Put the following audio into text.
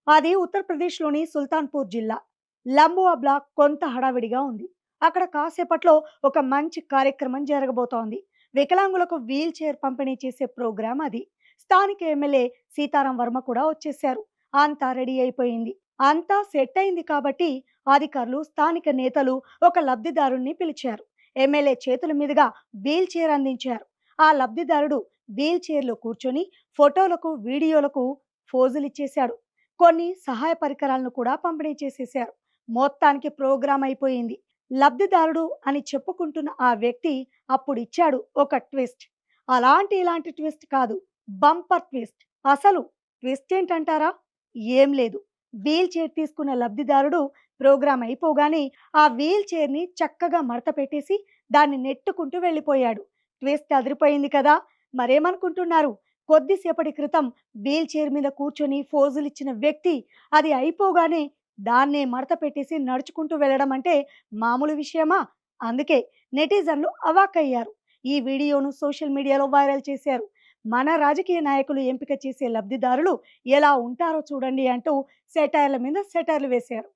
అది ఉత్తరప్రదేశ్‌లోని సుల్తాన్‌పూర్ జిల్లా. లంబువా బ్లాక్ కొంత హడావిడిగా ఉంది. అక్కడ కాసేపట్లో ఒక మంచి కార్యక్రమం జరగబోతోంది. వికలాంగులకు వీల్ చైర్ పంపిణీ చేసే ప్రోగ్రాం అది. స్థానిక ఎమ్మెల్యే సీతారాం వర్మ కూడా వచ్చేశారు. అంతా రెడీ అయిపోయింది. అంతా సెట్ అయింది కాబట్టి అధికారులు, స్థానిక నేతలు ఒక లబ్ధిదారుణ్ణి పిలిచారు. ఎమ్మెల్యే చేతుల మీదుగా వీల్ చైర్ అందించారు. ఆ లబ్ధిదారుడు వీల్ చైర్‌లో కూర్చొని ఫోటోలకు, వీడియోలకు ఫోజులిచ్చేశాడు. కొన్ని సహాయ పరికరాలను కూడా పంపిణీ చేసేశారు. మొత్తానికి ప్రోగ్రాం అయిపోయింది. లబ్ధిదారుడు అని చెప్పుకుంటున్న ఆ వ్యక్తి అప్పుడిచ్చాడు ఒక ట్విస్ట్. ఇలాంటి ట్విస్ట్ కాదు. Bumper twist. అసలు ట్విస్ట్ ఏంటంటారా? ఏం లేదు. వీల్ చైర్ తీసుకున్న లబ్ధిదారుడు ప్రోగ్రాం అయిపోగానే ఆ వీల్ చైర్‌ని చక్కగా మడత పెట్టేసి దాన్ని నెట్టుకుంటూ వెళ్ళిపోయాడు. ట్విస్ట్ అదిరిపోయింది కదా! మరేమనుకుంటున్నారు? కొద్దిసేపటి క్రితం వీల్ చైర్ మీద కూర్చొని ఫోజులిచ్చిన వ్యక్తి అది అయిపోగానే దాన్నే మడత పెట్టేసి నడుచుకుంటూ వెళ్ళడం అంటే మామూలు విషయమా? అందుకే నెటిజన్లు అవాక్కయ్యారు. ఈ వీడియోను సోషల్ మీడియాలో వైరల్ చేశారు. మన రాజకీయ నాయకులు ఎంపిక చేసే లబ్ధిదారులు ఎలా ఉంటారో చూడండి అంటూ సెటైర్ల మీద సెటైర్లు వేశారు.